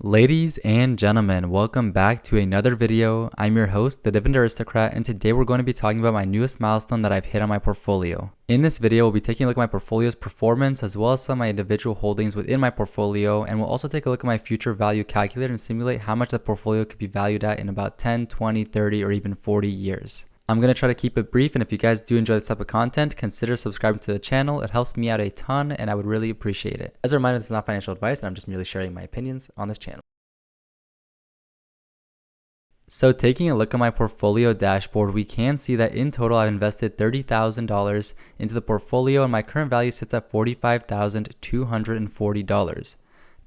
Ladies and gentlemen, welcome back to another video. I'm your host, TheDividendAristocrat, and today we're going to be talking about my newest milestone that I've hit on my portfolio. In this video, we'll be taking a look at my portfolio's performance as well as some of my individual holdings within my portfolio, and we'll also take a look at my future value calculator and simulate how much the portfolio could be valued at in about 10, 20, 30, or even 40 years. I'm going to try to keep it brief, and if you guys do enjoy this type of content, consider subscribing to the channel. It helps me out a ton, and I would really appreciate it. As a reminder, this is not financial advice, and I'm just merely sharing my opinions on this channel. So taking a look at my portfolio dashboard, we can see that in total I've invested $30,000 into the portfolio, and my current value sits at $45,240.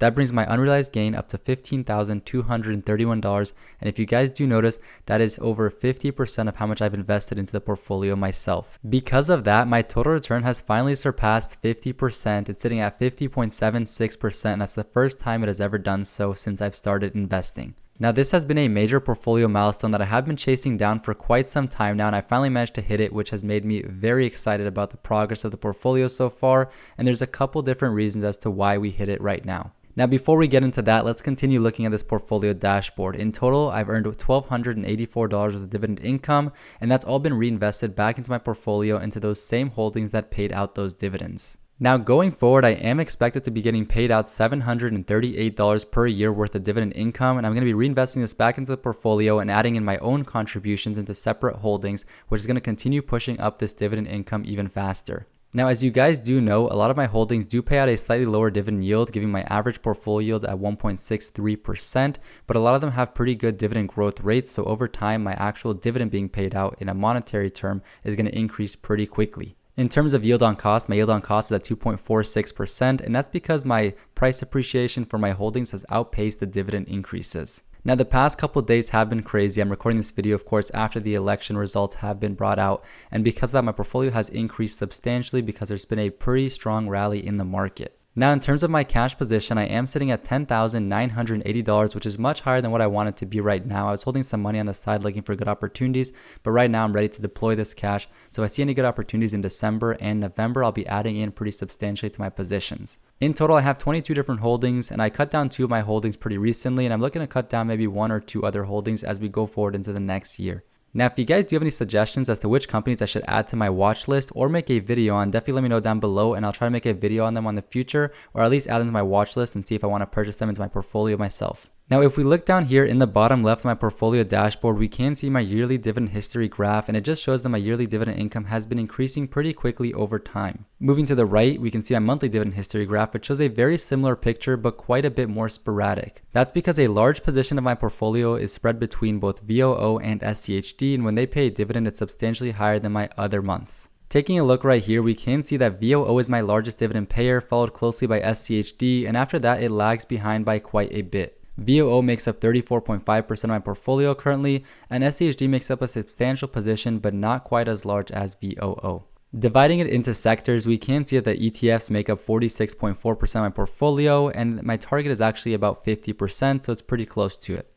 That brings my unrealized gain up to $15,231, and if you guys do notice, that is over 50% of how much I've invested into the portfolio myself. Because of that, my total return has finally surpassed 50%. It's sitting at 50.76%, and that's the first time it has ever done so since I've started investing. Now, this has been a major portfolio milestone that I have been chasing down for quite some time now, and I finally managed to hit it, which has made me very excited about the progress of the portfolio so far, and there's a couple different reasons as to why we hit it right now. Now, before we get into that, let's continue looking at this portfolio dashboard. In total, I've earned $1,284 worth of dividend income, and that's all been reinvested back into my portfolio into those same holdings that paid out those dividends. Now, going forward, I am expected to be getting paid out $738 per year worth of dividend income, and I'm going to be reinvesting this back into the portfolio and adding in my own contributions into separate holdings, which is going to continue pushing up this dividend income even faster. Now, as you guys do know, a lot of my holdings do pay out a slightly lower dividend yield, giving my average portfolio yield at 1.63%, but a lot of them have pretty good dividend growth rates, so over time, my actual dividend being paid out in a monetary term is going to increase pretty quickly. In terms of yield on cost, my yield on cost is at 2.46%, and that's because my price appreciation for my holdings has outpaced the dividend increases. Now, the past couple of days have been crazy. I'm recording this video, of course, after the election results have been brought out, and because of that, my portfolio has increased substantially because there's been a pretty strong rally in the market. Now, in terms of my cash position, I am sitting at $10,980, which is much higher than what I want it to be right now. I was holding some money on the side looking for good opportunities, but right now I'm ready to deploy this cash. So if I see any good opportunities in December and November, I'll be adding in pretty substantially to my positions. In total, I have 22 different holdings, and I cut down 2 of my holdings pretty recently, and I'm looking to cut down maybe 1 or 2 other holdings as we go forward into the next year. Now, if you guys do have any suggestions as to which companies I should add to my watch list or make a video on, definitely let me know down below, and I'll try to make a video on them on the future, or at least add them to my watch list and see if I want to purchase them into my portfolio myself. Now, if we look down here in the bottom left of my portfolio dashboard, we can see my yearly dividend history graph, and it just shows that my yearly dividend income has been increasing pretty quickly over time. Moving to the right, we can see my monthly dividend history graph, which shows a very similar picture, but quite a bit more sporadic. That's because a large position of my portfolio is spread between both VOO and SCHD, and when they pay a dividend, it's substantially higher than my other months. Taking a look right here, we can see that VOO is my largest dividend payer, followed closely by SCHD, and after that, it lags behind by quite a bit. VOO makes up 34.5% of my portfolio currently, and SCHD makes up a substantial position, but not quite as large as VOO. Dividing it into sectors, we can see that the ETFs make up 46.4% of my portfolio, and my target is actually about 50%, so it's pretty close to it.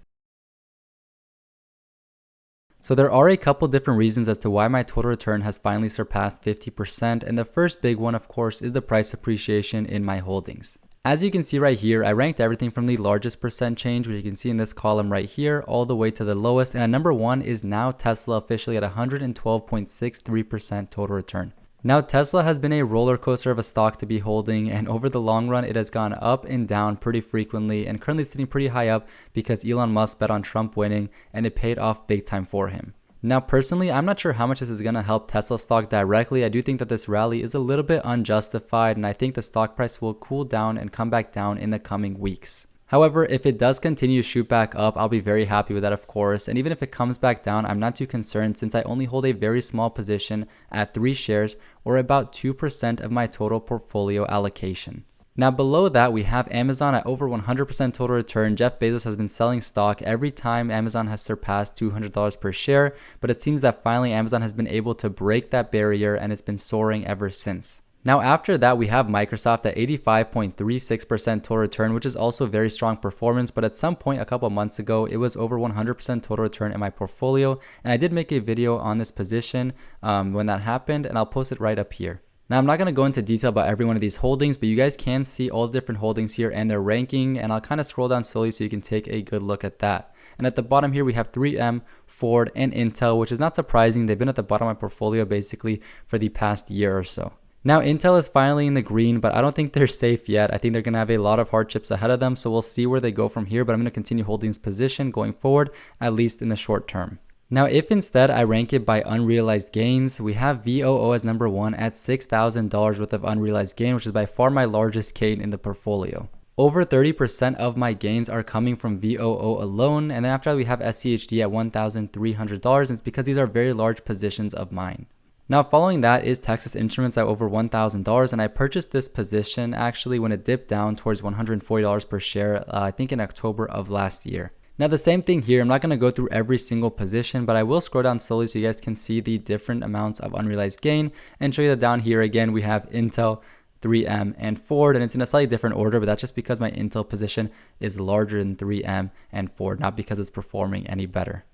So there are a couple different reasons as to why my total return has finally surpassed 50%, and the first big one, of course, is the price appreciation in my holdings. As you can see right here, I ranked everything from the largest percent change, which you can see in this column right here, all the way to the lowest, and at number 1 is now Tesla, officially at 112.63% total return. Now, Tesla has been a roller coaster of a stock to be holding, and over the long run, it has gone up and down pretty frequently, and currently sitting pretty high up because Elon Musk bet on Trump winning, and it paid off big time for him. Now, personally, I'm not sure how much this is going to help Tesla stock directly. I do think that this rally is a little bit unjustified, and I think the stock price will cool down and come back down in the coming weeks. However, if it does continue to shoot back up, I'll be very happy with that, of course. And even if it comes back down, I'm not too concerned since I only hold a very small position at 3 shares, or about 2% of my total portfolio allocation. Now, below that, we have Amazon at over 100% total return. Jeff Bezos has been selling stock every time Amazon has surpassed $200 per share, but it seems that finally Amazon has been able to break that barrier, and it's been soaring ever since. Now, after that, we have Microsoft at 85.36% total return, which is also very strong performance, but at some point a couple months ago, it was over 100% total return in my portfolio, and I did make a video on this position when that happened, and I'll post it right up here. Now, I'm not going to go into detail about every one of these holdings, but you guys can see all the different holdings here and their ranking, and I'll kind of scroll down slowly so you can take a good look at that. And at the bottom here, we have 3M, Ford, and Intel, which is not surprising. They've been at the bottom of my portfolio basically for the past year or so. Now, Intel is finally in the green, but I don't think they're safe yet. I think they're going to have a lot of hardships ahead of them, so we'll see where they go from here, but I'm going to continue holding this position going forward, at least in the short term. Now, if instead I rank it by unrealized gains, we have VOO as number 1 at $6,000 worth of unrealized gain, which is by far my largest gain in the portfolio. Over 30% of my gains are coming from VOO alone, and then after that we have SCHD at $1,300, and it's because these are very large positions of mine. Now, following that is Texas Instruments at over $1,000, and I purchased this position actually when it dipped down towards $140 per share, I think in October of last year. Now, the same thing here, I'm not going to go through every single position, but I will scroll down slowly so you guys can see the different amounts of unrealized gain and show you that down here again we have Intel, 3M, and Ford, and it's in a slightly different order, but that's just because my Intel position is larger than 3M and Ford, not because it's performing any better.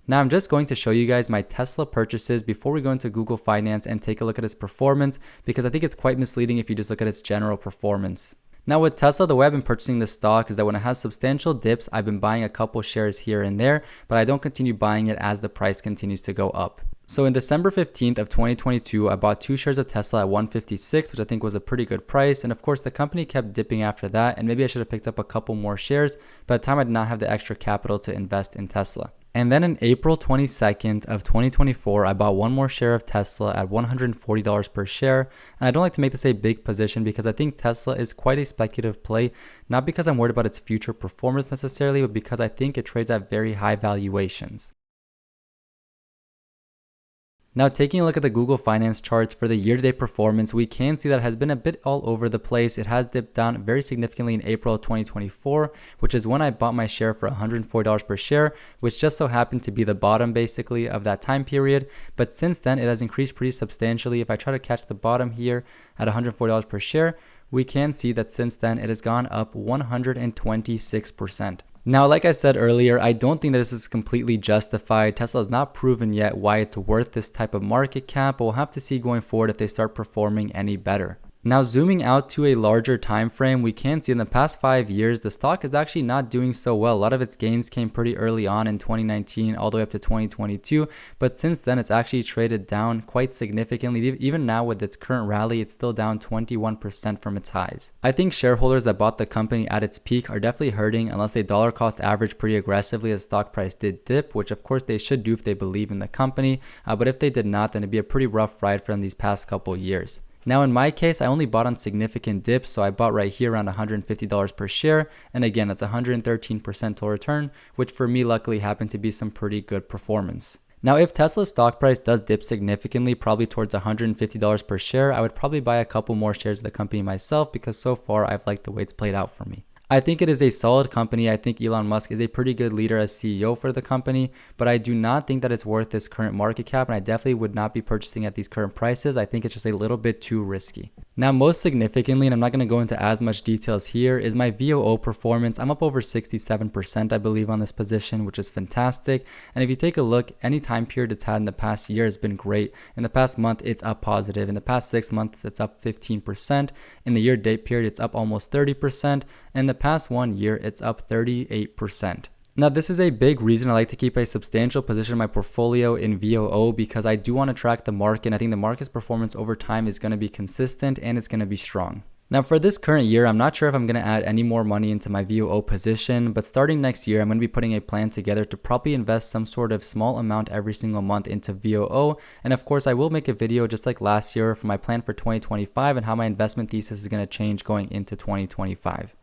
Now, I'm just going to show you guys my Tesla purchases before we go into Google Finance and take a look at its performance, because I think it's quite misleading if you just look at its general performance. Now, with Tesla, the way I've been purchasing this stock is that when it has substantial dips, I've been buying a couple shares here and there, but I don't continue buying it as the price continues to go up. So in December 15th of 2022, I bought 2 shares of Tesla at $156, which I think was a pretty good price. And of course, the company kept dipping after that, and maybe I should have picked up a couple more shares, but at the time I did not have the extra capital to invest in Tesla. And then in April 22nd of 2024, I bought 1 more share of Tesla at $140 per share. And I don't like to make this a big position because I think Tesla is quite a speculative play, not because I'm worried about its future performance necessarily, but because I think it trades at very high valuations. Now, taking a look at the Google Finance charts for the year-to-date performance, we can see that it has been a bit all over the place. It has dipped down very significantly in April of 2024, which is when I bought my share for $140 per share, which just so happened to be the bottom basically of that time period. But since then, it has increased pretty substantially. If I try to catch the bottom here at $140 per share, we can see that since then it has gone up 126%. Now, like I said earlier, I don't think that this is completely justified. Tesla has not proven yet why it's worth this type of market cap, but we'll have to see going forward if they start performing any better. Now, zooming out to a larger time frame, we can see in the past 5 years, the stock is actually not doing so well. A lot of its gains came pretty early on in 2019, all the way up to 2022. But since then, it's actually traded down quite significantly. Even now with its current rally, it's still down 21% from its highs. I think shareholders that bought the company at its peak are definitely hurting unless they dollar cost average pretty aggressively as stock price did dip, which of course they should do if they believe in the company. But if they did not, then it'd be a pretty rough ride for them these past couple years. Now, in my case, I only bought on significant dips, so I bought right here around $150 per share. And again, that's 113% total return, which for me luckily happened to be some pretty good performance. Now, if Tesla's stock price does dip significantly, probably towards $150 per share, I would probably buy a couple more shares of the company myself because so far I've liked the way it's played out for me. I think it is a solid company. I think Elon Musk is a pretty good leader as CEO for the company, but I do not think that it's worth this current market cap, and I definitely would not be purchasing at these current prices. I think it's just a little bit too risky. Now, most significantly, and I'm not going to go into as much details here, is my VOO performance. I'm up over 67%, I believe, on this position, which is fantastic. And if you take a look, any time period it's had in the past year has been great. In the past month, it's up positive. In the past 6 months, it's up 15%. In the year-to-date period, it's up almost 30%. In the past 1 year, it's up 38%. Now, this is a big reason I like to keep a substantial position in my portfolio in VOO because I do want to track the market. I think the market's performance over time is going to be consistent and it's going to be strong. Now, for this current year, I'm not sure if I'm going to add any more money into my VOO position, but starting next year, I'm going to be putting a plan together to probably invest some sort of small amount every single month into VOO. And of course, I will make a video just like last year for my plan for 2025 and how my investment thesis is going to change going into 2025.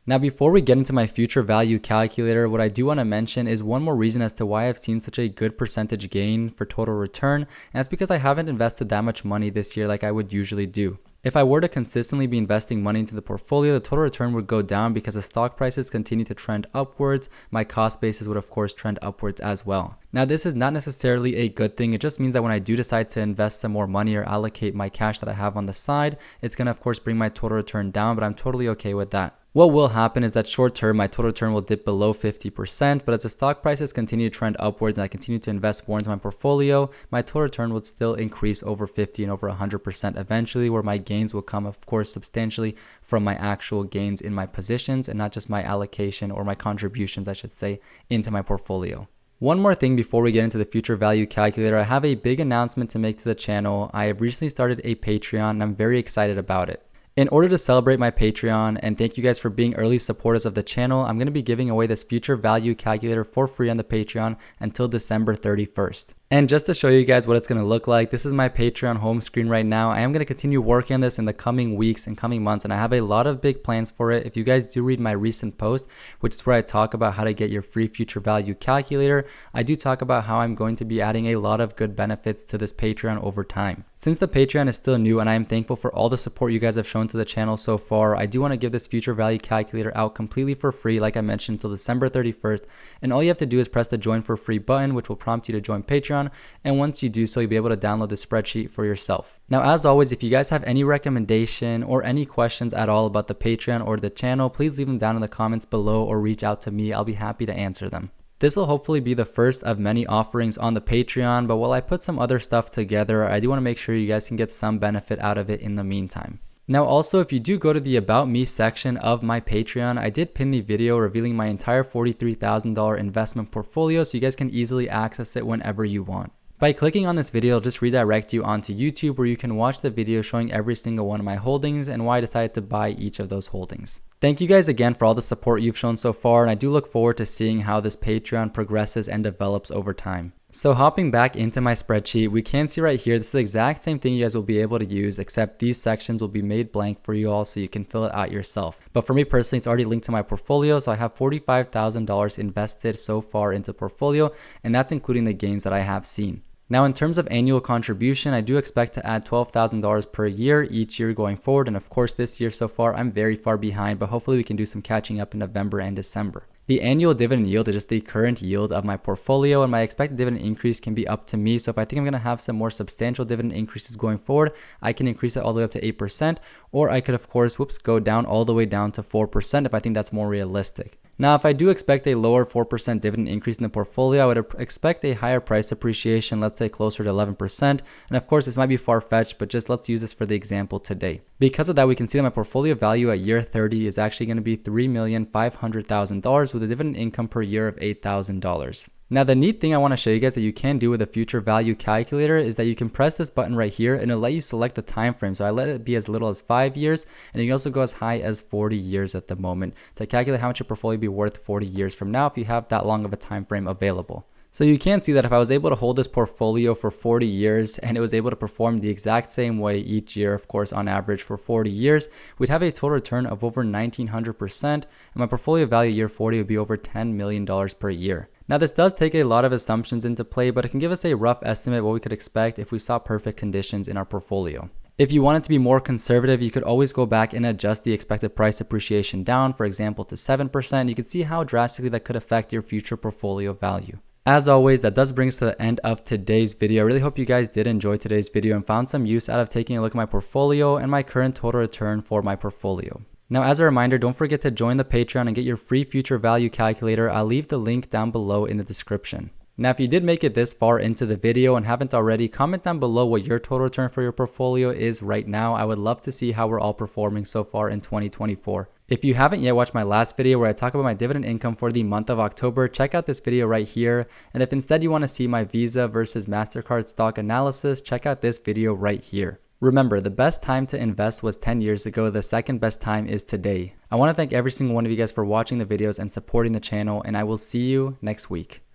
Now, before we get into my future value calculator, what I do want to mention is one more reason as to why I've seen such a good percentage gain for total return, and that's because I haven't invested that much money this year like I would usually do. If I were to consistently be investing money into the portfolio, the total return would go down because the stock prices continue to trend upwards. My cost basis would of course trend upwards as well. Now, this is not necessarily a good thing. It just means that when I do decide to invest some more money or allocate my cash that I have on the side, it's going to, of course, bring my total return down, but I'm totally okay with that. What will happen is that short term, my total return will dip below 50%, but as the stock prices continue to trend upwards and I continue to invest more into my portfolio, my total return would still increase over 50 and over 100% eventually, where my gains will come, of course, substantially from my actual gains in my positions and not just my allocation or my contributions, I should say, into my portfolio. One more thing before we get into the future value calculator, I have a big announcement to make to the channel. I have recently started a Patreon and I'm very excited about it. In order to celebrate my Patreon and thank you guys for being early supporters of the channel, I'm going to be giving away this future value calculator for free on the Patreon until December 31st. And just to show you guys what it's going to look like, this is my Patreon home screen right now. I am going to continue working on this in the coming weeks and coming months, and I have a lot of big plans for it. If you guys do read my recent post, which is where I talk about how to get your free future value calculator, I do talk about how I'm going to be adding a lot of good benefits to this Patreon over time. Since the Patreon is still new and I am thankful for all the support you guys have shown to the channel so far, I do want to give this future value calculator out completely for free, like I mentioned, until December 31st. And all you have to do is press the join for free button, which will prompt you to join Patreon. And once you do so, you'll be able to download the spreadsheet for yourself. Now, as always, if you guys have any recommendation or any questions at all about the Patreon or the channel, please leave them down in the comments below or reach out to me. I'll be happy to answer them. This will hopefully be the first of many offerings on the Patreon, but while I put some other stuff together, I do want to make sure you guys can get some benefit out of it in the meantime. Now also, if you do go to the About Me section of my Patreon, I did pin the video revealing my entire $43,000 investment portfolio so you guys can easily access it whenever you want. By clicking on this video, it'll just redirect you onto YouTube where you can watch the video showing every single one of my holdings and why I decided to buy each of those holdings. Thank you guys again for all the support you've shown so far, and I do look forward to seeing how this Patreon progresses and develops over time. So hopping back into my spreadsheet, we can see right here, this is the exact same thing you guys will be able to use, except these sections will be made blank for you all so you can fill it out yourself. But for me personally, it's already linked to my portfolio, so I have $45,000 invested so far into the portfolio, and that's including the gains that I have seen. Now, in terms of annual contribution, I do expect to add $12,000 per year each year going forward. And of course, this year so far, I'm very far behind, but hopefully we can do some catching up in November and December. The annual dividend yield is just the current yield of my portfolio, and my expected dividend increase can be up to me. So if I think I'm going to have some more substantial dividend increases going forward, I can increase it all the way up to 8%, or I could, of course, go down all the way down to 4% if I think that's more realistic. Now, if I do expect a lower 4% dividend increase in the portfolio, I would expect a higher price appreciation, let's say closer to 11%. And of course, this might be far-fetched, but just let's use this for the example today. Because of that, we can see that my portfolio value at year 30 is actually going to be $3,500,000 with a dividend income per year of $8,000. Now, the neat thing I want to show you guys that you can do with a future value calculator is that you can press this button right here and it'll let you select the time frame. So I let it be as little as 5 years, and you can also go as high as 40 years at the moment to calculate how much your portfolio will be worth 40 years from now if you have that long of a time frame available. So you can see that if I was able to hold this portfolio for 40 years and it was able to perform the exact same way each year, of course, on average for 40 years, we'd have a total return of over 1,900%, and my portfolio value year 40 would be over $10 million per year. Now, this does take a lot of assumptions into play, but it can give us a rough estimate of what we could expect if we saw perfect conditions in our portfolio. If you want it to be more conservative, you could always go back and adjust the expected price appreciation down, for example, to 7%. You can see how drastically that could affect your future portfolio value. As always, that does bring us to the end of today's video. I really hope you guys did enjoy today's video and found some use out of taking a look at my portfolio and my current total return for my portfolio. Now, as a reminder, don't forget to join the Patreon and get your free future value calculator. I'll leave the link down below in the description. Now, if you did make it this far into the video and haven't already, comment down below what your total return for your portfolio is right now. I would love to see how we're all performing so far in 2024. If you haven't yet watched my last video where I talk about my dividend income for the month of October, check out this video right here. And if instead you want to see my Visa versus MasterCard stock analysis, check out this video right here. Remember, the best time to invest was 10 years ago. The second best time is today. I want to thank every single one of you guys for watching the videos and supporting the channel, and I will see you next week.